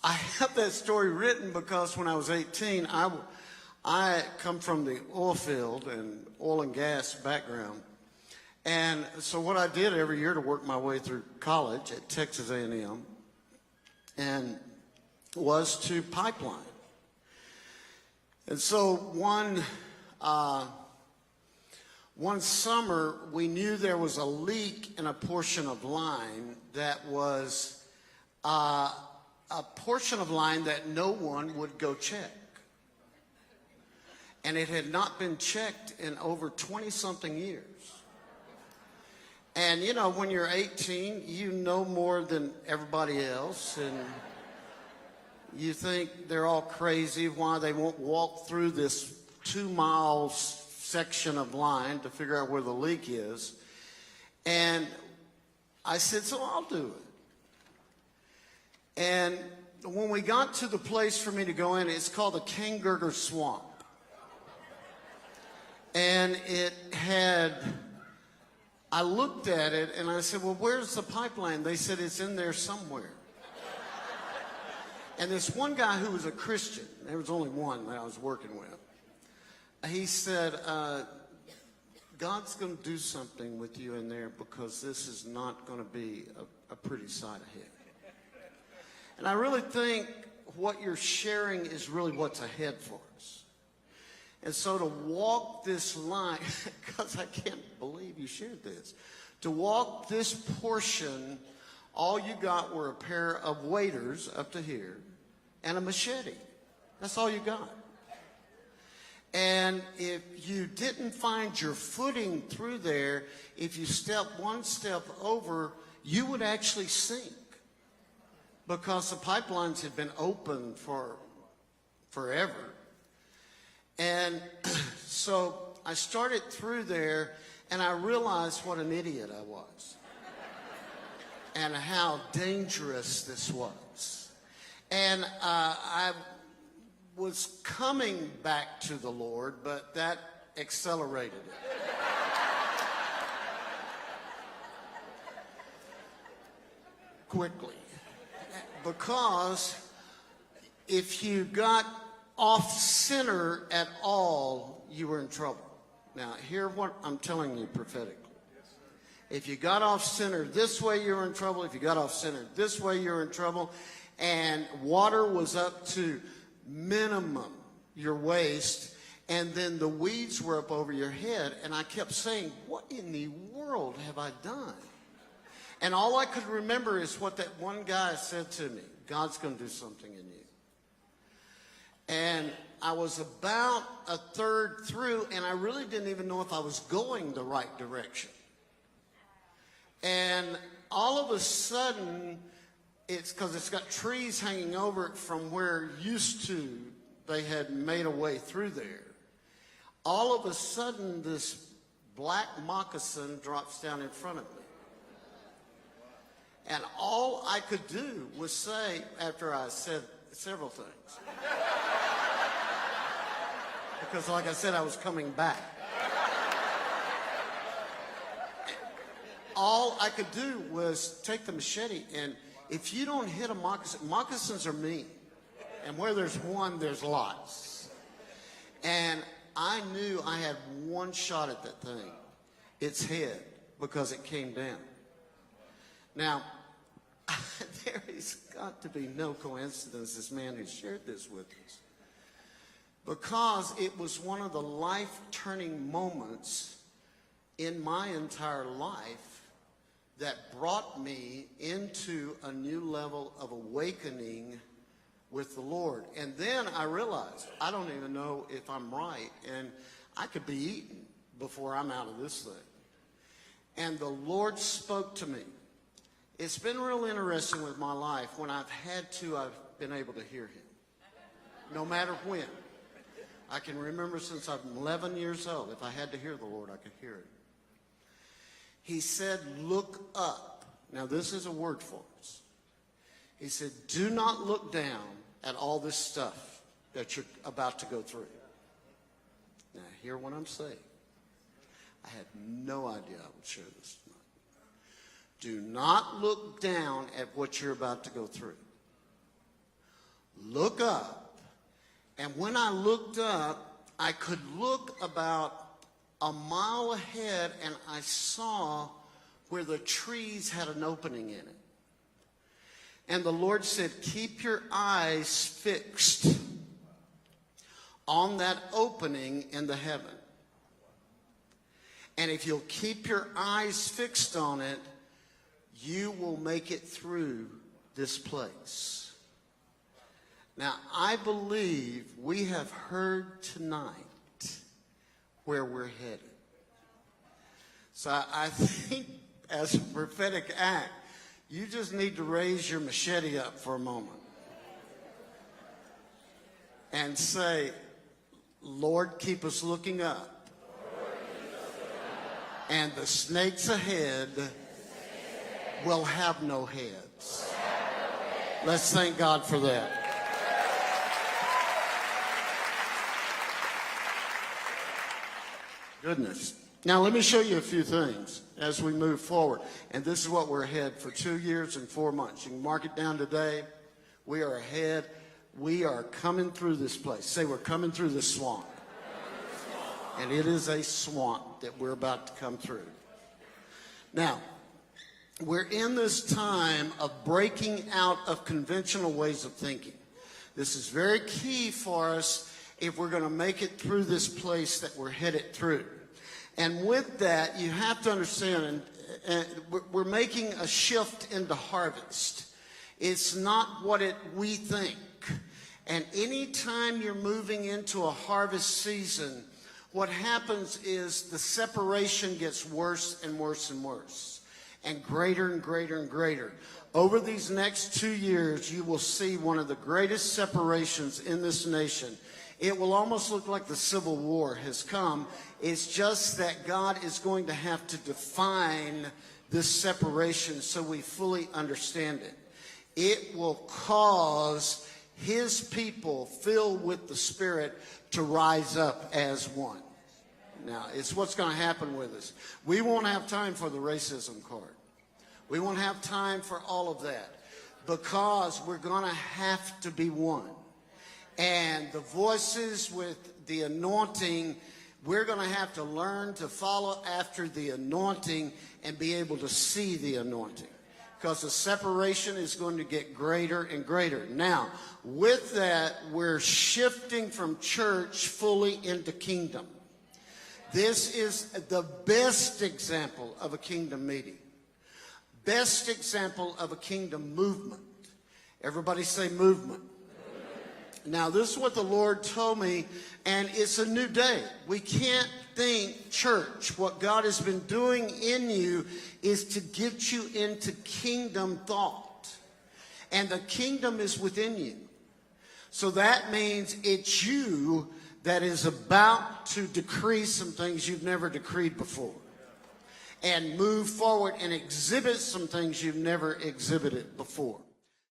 I have that story written because when I was 18, I come from the oil field and oil and gas background. And so what I did every year to work my way through college at Texas A&M and was to pipeline. And so one summer, we knew there was a leak in a portion of line that was a portion of line that no one would go check. And it had not been checked in over 20-something years. And, you know, when you're 18, you know more than everybody else. And you think they're all crazy why they won't walk through this 2-mile section of line to figure out where the leak is. And I said, so I'll do it. And when we got to the place for me to go in, it's called the Kangurger Swamp. And I looked at it and I said, well, where's the pipeline? They said, it's in there somewhere. And this one guy who was a Christian, there was only one that I was working with, he said, God's going to do something with you in there because this is not going to be a pretty sight ahead. And I really think what you're sharing is really what's ahead for us. And so to walk this line, because I can't believe you shared this, to walk this portion, all you got were a pair of waders up to here and a machete. That's all you got. And if you didn't find your footing through there, if you step one step over, you would actually sink. Because the pipelines had been open for forever. And so I started through there, and I realized what an idiot I was. And how dangerous this was. And I was coming back to the Lord, but that accelerated it. Quickly. Because if you got off center at all, you were in trouble. Now, hear what I'm telling you prophetically. If you got off center this way, you were in trouble. If you got off center this way, you were in trouble. And water was up to minimum your waist. And then the weeds were up over your head. And I kept saying, what in the world have I done? And all I could remember is what that one guy said to me. God's going to do something in you. And I was about a third through, and I really didn't even know if I was going the right direction. And all of a sudden, it's because it's got trees hanging over it from where used to they had made a way through there. All of a sudden, this black moccasin drops down in front of me. And all I could do was say, after I said several things, because like I said, I was coming back. All I could do was take the machete, and if you don't hit a moccasin, moccasins are mean. And where there's one, there's lots. And I knew I had one shot at that thing, its head, because it came down. Now, there has got to be no coincidence, this man who shared this with us. Because it was one of the life-turning moments in my entire life that brought me into a new level of awakening with the Lord. And then I realized, I don't even know if I'm right, and I could be eaten before I'm out of this thing. And the Lord spoke to me. It's been real interesting with my life. When I've been able to hear him. No matter when. I can remember since I'm 11 years old. If I had to hear the Lord, I could hear him. He said, look up. Now, this is a word for us. He said, do not look down at all this stuff that you're about to go through. Now, hear what I'm saying. I had no idea I would share this tonight. Do not look down at what you're about to go through. look up. And when I looked up, I could look about a mile ahead, and I saw where the trees had an opening in it. And the Lord said, keep your eyes fixed on that opening in the heaven. And if you'll keep your eyes fixed on it, you will make it through this place. Now, I believe we have heard tonight where we're headed. So I think as a prophetic act, you just need to raise your machete up for a moment and say, Lord, keep us looking up. And the snakes ahead will have no heads. Let's thank God for that. Goodness. Now, let me show you a few things as we move forward. And this is what we're ahead for 2 years and 4 months. You can mark it down today. We are ahead. We are coming through this place. Say, we're coming through this swamp. And it is a swamp that we're about to come through. Now, we're in this time of breaking out of conventional ways of thinking. This is very key for us if we're going to make it through this place that we're headed through. And with that, you have to understand, we're making a shift into harvest. It's not what we think. And anytime you're moving into a harvest season, what happens is the separation gets worse and worse and worse, and greater and greater and greater. Over these next 2 years, you will see one of the greatest separations in this nation. It will almost look like the Civil War has come. It's just that God is going to have to define this separation so we fully understand it. It will cause his people filled with the Spirit to rise up as one. Now, it's what's going to happen with us. We won't have time for the racism card. We won't have time for all of that because we're going to have to be one. And the voices with the anointing, we're going to have to learn to follow after the anointing and be able to see the anointing. Because the separation is going to get greater and greater. Now, with that, we're shifting from church fully into kingdom. This is the best example of a kingdom meeting. Best example of a kingdom movement. Everybody say movement. Now, this is what the Lord told me, and it's a new day. We can't think church. What God has been doing in you is to get you into kingdom thought. And the kingdom is within you. So that means it's you that is about to decree some things you've never decreed before. And move forward and exhibit some things you've never exhibited before.